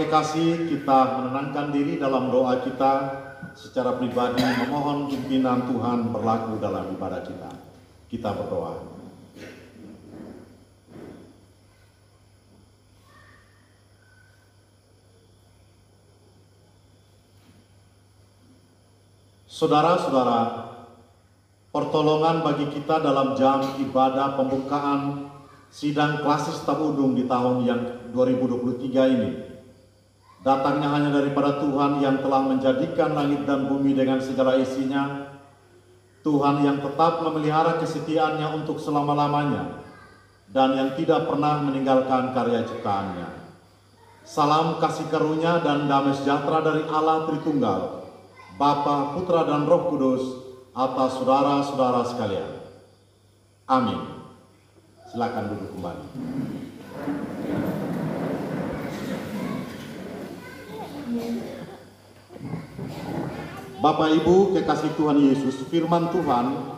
kekasih, kita menenangkan diri dalam doa kita secara pribadi, memohon pimpinan Tuhan berlaku dalam ibadah kita. Kita berdoa. Saudara-saudara, pertolongan bagi kita dalam jam ibadah pembukaan sidang klasis Tabudung di tahun yang 2023 ini datangnya hanya daripada Tuhan yang telah menjadikan langit dan bumi dengan segala isinya, Tuhan yang tetap memelihara kesetiaannya untuk selama-lamanya dan yang tidak pernah meninggalkan karya ciptaannya. Salam kasih karunia dan damai sejahtera dari Allah Tritunggal, Bapa, Putra, dan Roh Kudus atas saudara-saudara sekalian. Amin. Silakan duduk kembali. Bapak Ibu kekasih Tuhan Yesus, firman Tuhan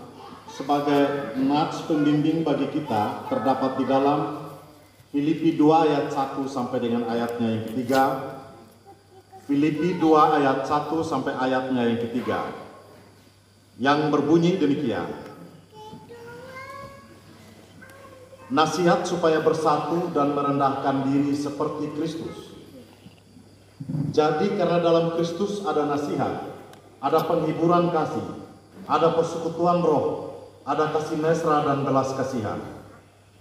sebagai nats pembimbing bagi kita terdapat di dalam Filipi 2 ayat 1 sampai dengan ayatnya yang ketiga. Filipi 2 ayat 1 sampai ayatnya yang ketiga, yang berbunyi demikian. Nasihat supaya bersatu dan merendahkan diri seperti Kristus. Jadi karena dalam Kristus ada nasihat, ada penghiburan kasih, ada persekutuan roh, ada kasih mesra dan belas kasihan.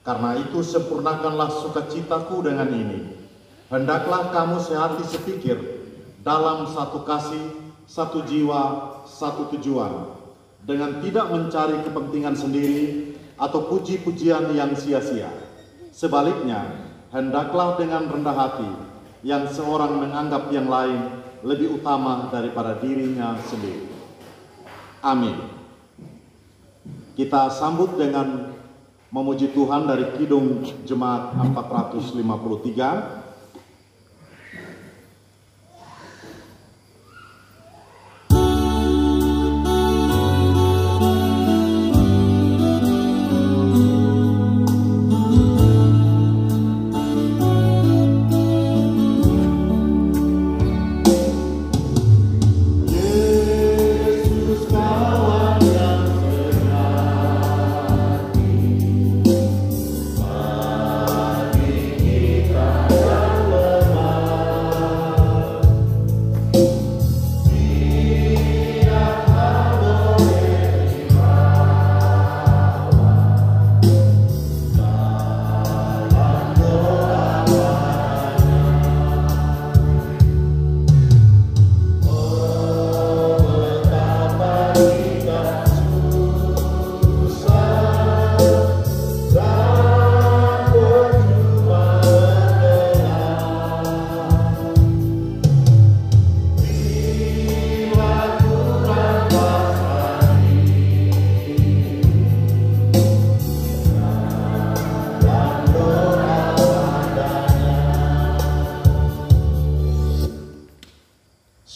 Karena itu sempurnakanlah sukacitaku dengan ini. Hendaklah kamu sehati sepikir, dalam satu kasih, satu jiwa, satu tujuan, dengan tidak mencari kepentingan sendiri atau puji-pujian yang sia-sia. Sebaliknya, hendaklah dengan rendah hati, yang seorang menganggap yang lain lebih utama daripada dirinya sendiri. Amin. Kita sambut dengan memuji Tuhan dari Kidung Jemaat 453.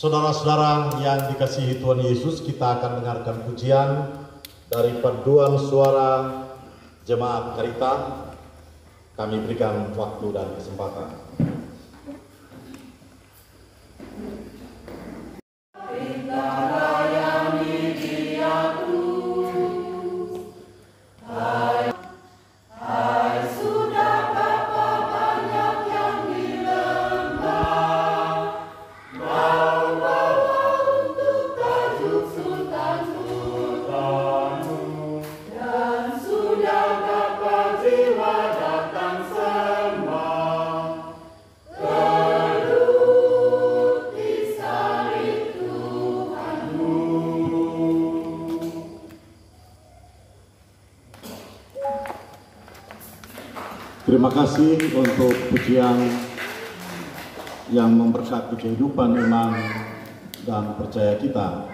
Saudara-saudara yang dikasihi Tuhan Yesus, kita akan mendengarkan pujian dari paduan suara Jemaat Karita. Kami berikan waktu dan kesempatan. Terima kasih untuk pujian yang memberkati kehidupan iman dan percaya kita.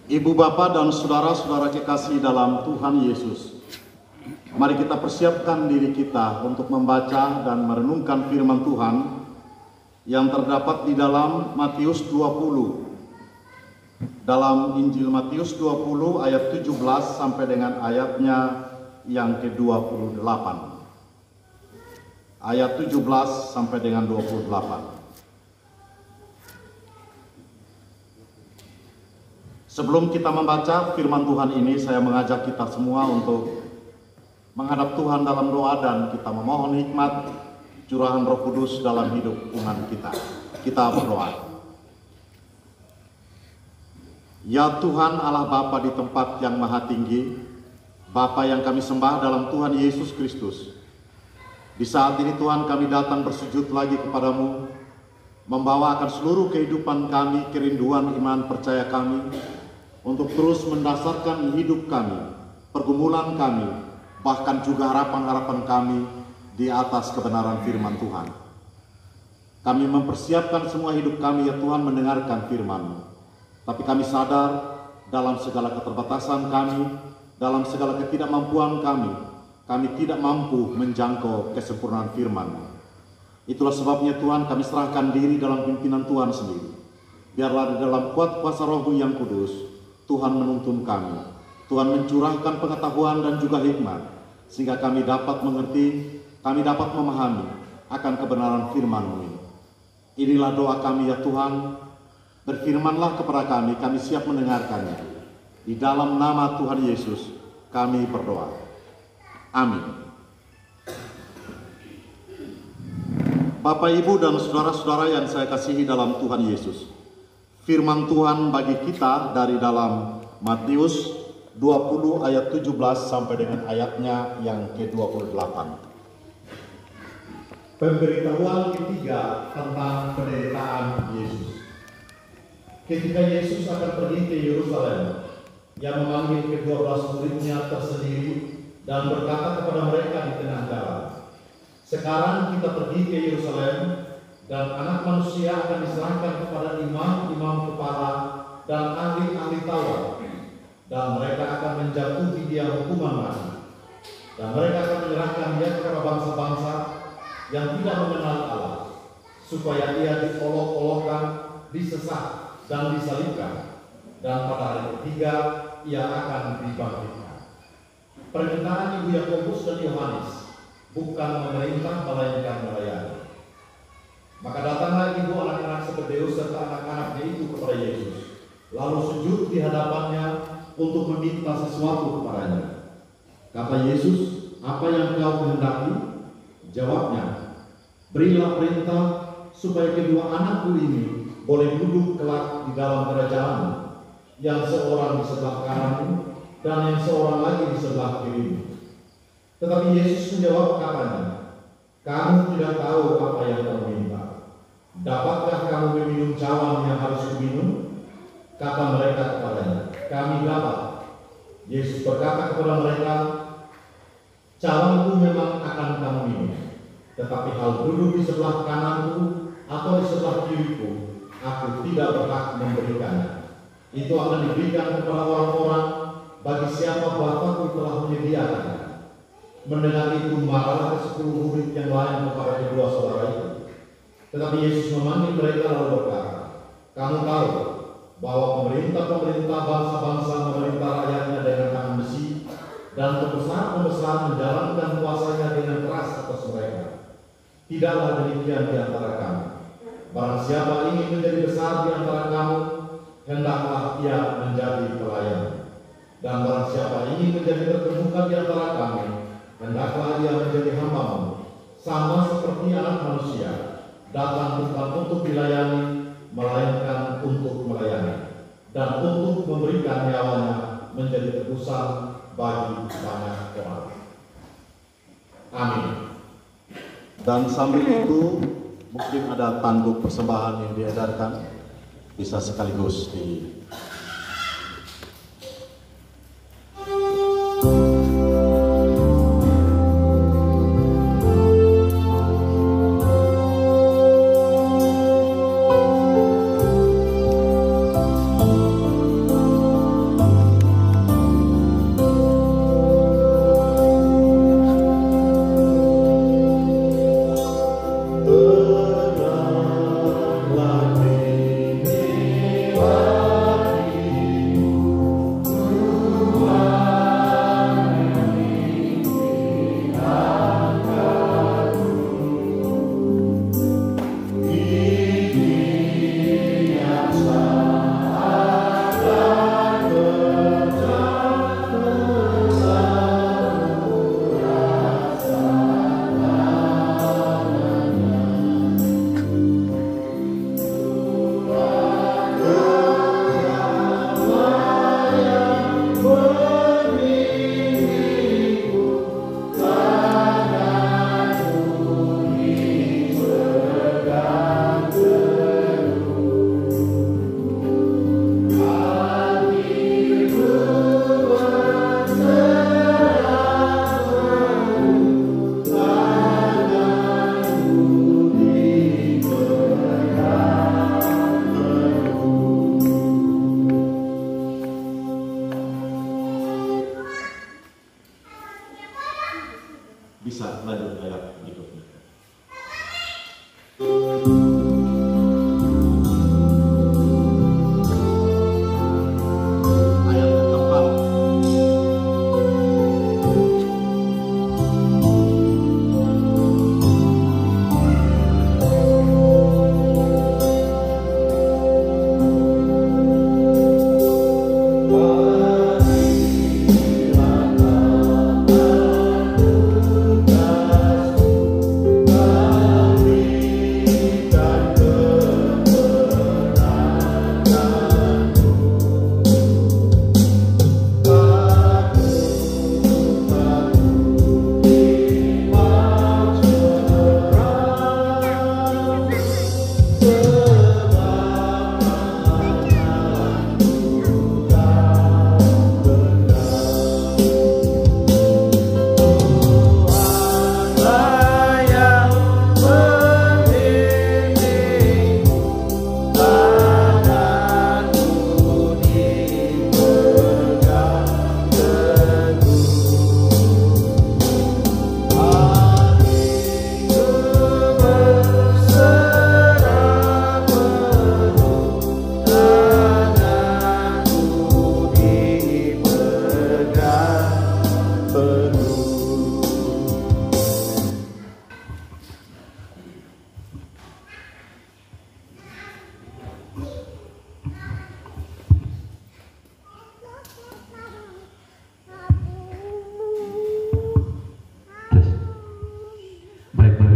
Ibu Bapa dan saudara-saudara kekasih dalam Tuhan Yesus, mari kita persiapkan diri kita untuk membaca dan merenungkan firman Tuhan yang terdapat di dalam Matius 20 dalam Injil Matius 20 ayat 17 sampai dengan ayatnya yang ke-28. Ayat 17 sampai dengan 28. Sebelum kita membaca firman Tuhan ini, saya mengajak kita semua untuk menghadap Tuhan dalam doa dan kita memohon hikmat curahan Roh Kudus dalam hidup umat kita. Kita berdoa. Ya Tuhan Allah Bapa di tempat yang maha tinggi, Bapa yang kami sembah dalam Tuhan Yesus Kristus. Di saat ini Tuhan kami datang bersujud lagi kepadamu, membawakan seluruh kehidupan kami, kerinduan iman percaya kami, untuk terus mendasarkan hidup kami, pergumulan kami, bahkan juga harapan-harapan kami di atas kebenaran firman Tuhan. Kami mempersiapkan semua hidup kami ya Tuhan mendengarkan firman-Mu. Tapi kami sadar dalam segala keterbatasan kami, dalam segala ketidakmampuan kami tidak mampu menjangkau kesempurnaan firman-Mu. Itulah sebabnya Tuhan kami serahkan diri dalam pimpinan Tuhan sendiri. Biarlah di dalam kuat kuasa Roh-Mu yang kudus, Tuhan menuntun kami. Tuhan mencurahkan pengetahuan dan juga hikmat, sehingga kami dapat mengerti, kami dapat memahami akan kebenaran firman-Mu ini. Inilah doa kami ya Tuhan. Berfirmanlah kepada kami siap mendengarkannya. Di dalam nama Tuhan Yesus, kami berdoa. Amin. Bapak, Ibu, dan saudara-saudara yang saya kasihi dalam Tuhan Yesus, firman Tuhan bagi kita dari dalam Matius 20 ayat 17 sampai dengan ayatnya yang ke-28. Pemberitahuan ketiga tentang penderitaan Yesus. Ketika Yesus akan pergi ke Yerusalem, Ia memanggil ke-12 murid-Nya tersendiri dan berkata kepada mereka di tengah jalan, "Sekarang kita pergi ke Yerusalem, dan Anak Manusia akan diserahkan kepada imam-imam kepala dan ahli-ahli Taurat, dan mereka akan menjatuhi Dia hukuman mati, dan mereka akan menyerahkan Dia kepada bangsa-bangsa yang tidak mengenal Allah, supaya Ia diolok-olokkan, disesat, dan disalibkan, dan pada hari ketiga Ia akan dibangkitkan." Permintaan Ibu Yakobus dan Yohanes, bukan memerintah melainkan melayani. Maka datanglah ibu anak-anak Zebedeus serta anak-anaknya itu kepada Yesus, lalu sujud di hadapannya untuk meminta sesuatu kepadanya. Kata Yesus, "Apa yang kau kehendaki?" Jawabnya, "Berilah perintah supaya kedua anakku ini boleh duduk kelak di dalam kerajaan-Mu, yang seorang di sebelah kanan-Mu dan yang seorang lagi di sebelah kiri-Mu." Tetapi Yesus menjawab katanya, "Kamu tidak tahu apa yang kamu minta. Dapatkah kamu meminum cawan yang harus kuminum?" Kata mereka kepadanya, "Kami dapat." Yesus berkata kepada mereka, "Cawanku memang akan kamu minum, tetapi hal duduk di sebelah kananku atau di sebelah kiriku, Aku tidak berhak memberikannya. Itu akan diberikan kepada orang-orang bagi siapa Bapa-Ku telah menyediakannya." Mendengar itu marahlah ke-10 murid yang lain kepada kedua saudara itu. Tetapi Yesus memanggil mereka lalu berkata, "Kamu tahu bahwa pemerintah-pemerintah bangsa-bangsa memerintah rakyatnya dengan tangan besi, dan pembesar-pembesar menjalankan kuasanya dengan keras atas mereka. Tidaklah demikian di antara kamu. Barang siapa ingin menjadi besar di antara kamu, hendaklah ia menjadi pelayan. Dan barang siapa ingin menjadi terkemuka di antara kamu, hendaklah ia menjadi hamba-Mu. Sama seperti Anak Manusia datang bukan untuk dilayani, melainkan untuk melayani, dan untuk memberikan nyawanya menjadi tebusan bagi banyak orang." Amin. Dan sambil itu mungkin ada tanduk persembahan yang diedarkan, bisa sekaligus di Teranglah ini Bisa lanjut ayat berikutnya. Ayat keempat.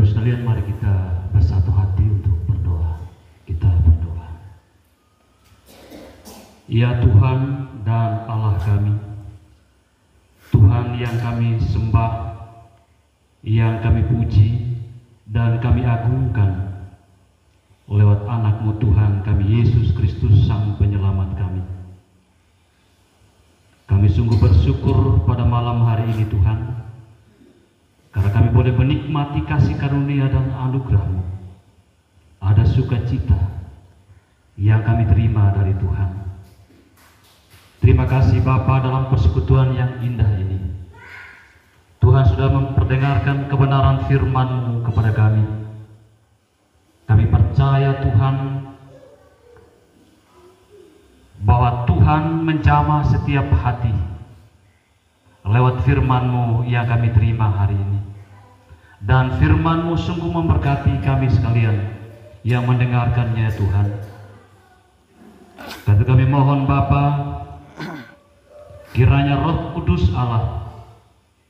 Sekalian, mari kita bersatu hati untuk berdoa. Kita berdoa. Ya Tuhan dan Allah kami, Tuhan yang kami sembah, yang kami puji dan kami agungkan lewat anak-Mu Tuhan kami Yesus Kristus Sang Penyelamat kami. Kami sungguh bersyukur pada malam hari ini Tuhan, karena kami boleh menikmati kasih karunia dan anugerah-Mu. Ada sukacita yang kami terima dari Tuhan. Terima kasih Bapa dalam persekutuan yang indah ini. Tuhan sudah memperdengarkan kebenaran firman-Mu kepada kami. Kami percaya Tuhan bahwa Tuhan menjamah setiap hati lewat firman-Mu yang kami terima hari ini. Dan firman-Mu sungguh memberkati kami sekalian yang mendengarkannya Tuhan. Dan kami mohon Bapa, kiranya Roh Kudus Allah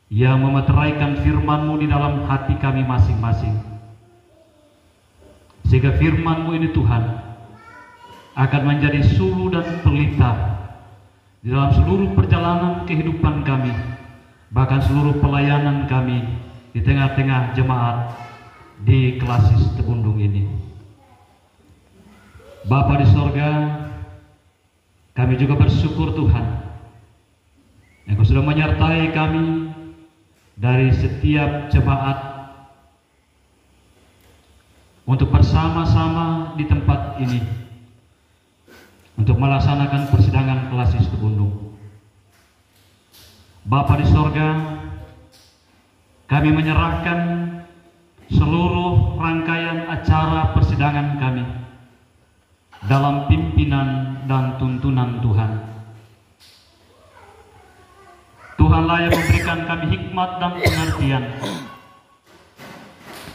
yang memeteraikan firman-Mu di dalam hati kami masing-masing, sehingga firman-Mu ini Tuhan akan menjadi suluh dan pelita di dalam seluruh perjalanan kehidupan kami, bahkan seluruh pelayanan kami di tengah-tengah jemaat di Klasis Tebundung ini. Bapa di sorga, kami juga bersyukur Tuhan, Engkau sudah menyertai kami dari setiap jemaat untuk bersama-sama di tempat ini untuk melaksanakan persidangan Klasis Tebundung. Bapa di sorga, kami menyerahkan seluruh rangkaian acara persidangan kami dalam pimpinan dan tuntunan Tuhan. Tuhanlah yang memberikan kami hikmat dan pengertian,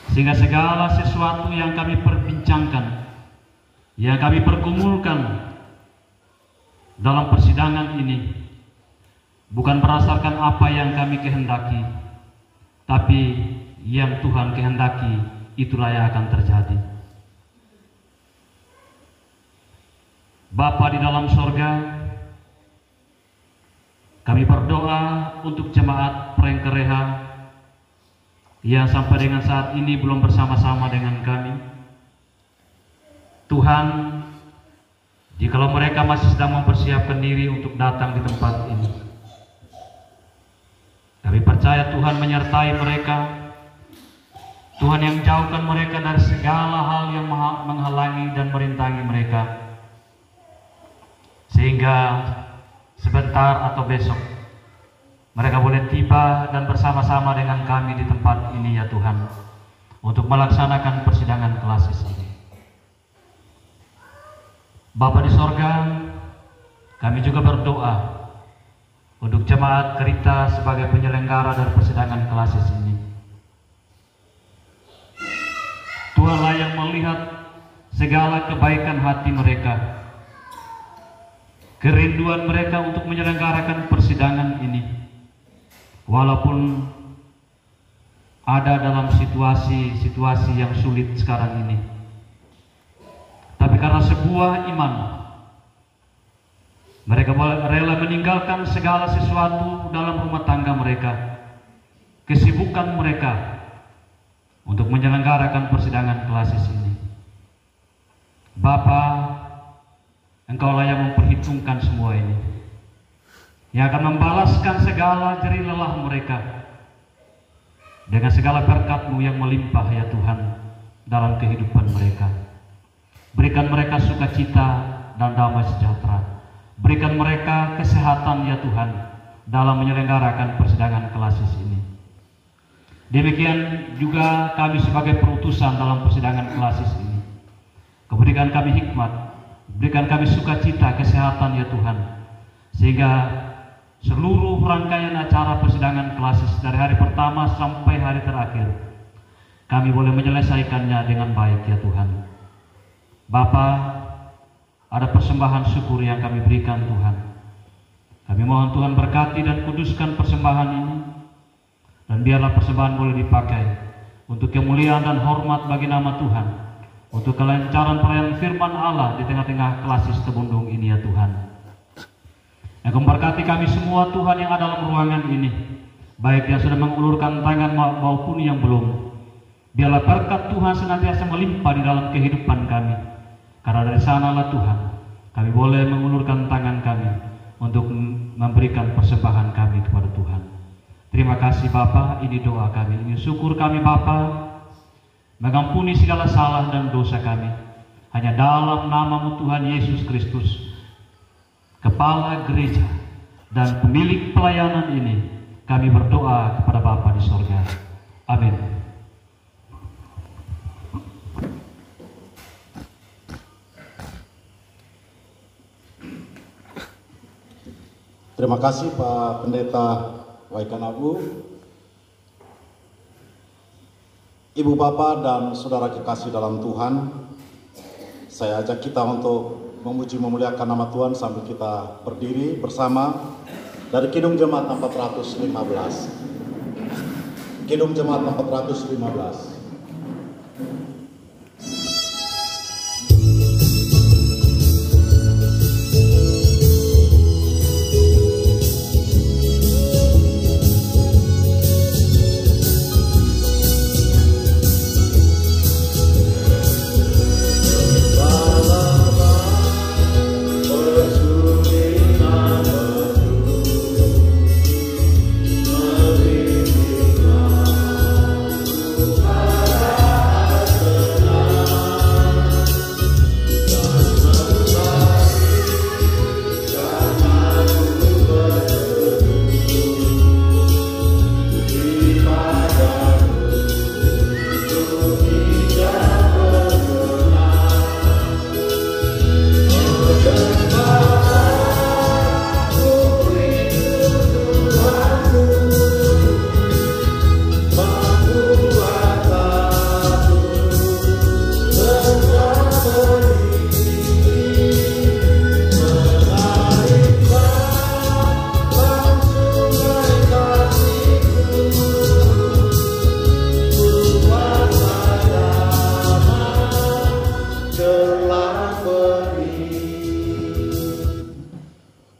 sehingga segala sesuatu yang kami perbincangkan, yang kami pergumulkan dalam persidangan ini bukan berdasarkan apa yang kami kehendaki, tapi yang Tuhan kehendaki itulah yang akan terjadi. Bapa di dalam sorga, kami berdoa untuk jemaat Prengkereha yang sampai dengan saat ini belum bersama-sama dengan kami. Tuhan, jikalau mereka masih sedang mempersiapkan diri untuk datang di tempat ini, kami percaya Tuhan menyertai mereka. Tuhan yang jauhkan mereka dari segala hal yang menghalangi dan merintangi mereka, sehingga sebentar atau besok mereka boleh tiba dan bersama-sama dengan kami di tempat ini ya Tuhan, untuk melaksanakan persidangan klasis ini. Bapa di sorga, kami juga berdoa untuk jemaat Kerita sebagai penyelenggara dari persidangan klasis ini. Tuhanlah yang melihat segala kebaikan hati mereka, kerinduan mereka untuk menyelenggarakan persidangan ini, walaupun ada dalam situasi yang sulit sekarang ini. Tapi karena sebuah iman, mereka rela meninggalkan segala sesuatu dalam rumah tangga mereka, kesibukan mereka, untuk menyelenggarakan persidangan klasis ini. Bapa, Engkaulah yang memperhitungkan semua ini, yang akan membalaskan segala jerih lelah mereka dengan segala berkat-Mu yang melimpah ya Tuhan dalam kehidupan mereka. Berikan mereka sukacita dan damai sejahtera. Berikan mereka kesehatan ya Tuhan dalam menyelenggarakan persidangan klasis ini. Demikian juga kami sebagai perutusan dalam persidangan klasis ini. Berikan kami hikmat, berikan kami sukacita, kesehatan ya Tuhan, sehingga seluruh rangkaian acara persidangan klasis dari hari pertama sampai hari terakhir kami boleh menyelesaikannya dengan baik ya Tuhan. Bapa, ada persembahan syukur yang kami berikan Tuhan. Kami mohon Tuhan berkati dan kuduskan persembahan ini, dan biarlah persembahan boleh dipakai untuk kemuliaan dan hormat bagi nama Tuhan, untuk kelancaran pelayanan firman Allah di tengah-tengah klasis Tebundung ini ya Tuhan. Engkau memberkati kami semua Tuhan yang ada dalam ruangan ini, baik yang sudah mengulurkan tangan maupun yang belum. Biarlah berkat Tuhan senantiasa melimpah di dalam kehidupan kami, karena dari sanalah Tuhan kami boleh mengulurkan tangan kami untuk memberikan persembahan kami kepada Tuhan. Terima kasih Bapa, ini doa kami, ini syukur kami Bapa. Mengampuni segala salah dan dosa kami, hanya dalam nama-Mu Tuhan Yesus Kristus, Kepala Gereja dan pemilik pelayanan ini, kami berdoa kepada Bapa di sorga. Amin. Terima kasih Pak Pendeta Waikan Abu. Ibu Bapak dan Saudara kekasih dalam Tuhan, saya ajak kita untuk memuji memuliakan nama Tuhan sambil kita berdiri bersama dari Kidung Jemaat 415. Kidung Jemaat 415.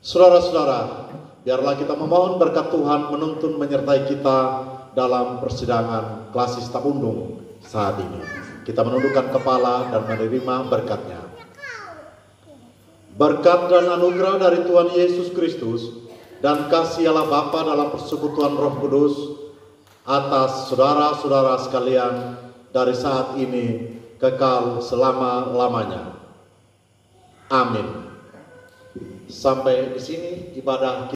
Saudara-saudara, biarlah kita memohon berkat Tuhan menuntun menyertai kita dalam persidangan klasis Tabundung saat ini. Kita menundukkan kepala dan menerima berkat-Nya. Berkat dan anugerah dari Tuhan Yesus Kristus dan kasih Allah Bapa dalam persekutuan Roh Kudus atas saudara-saudara sekalian dari saat ini kekal selama-lamanya. Amin. Sampai di sini ibadah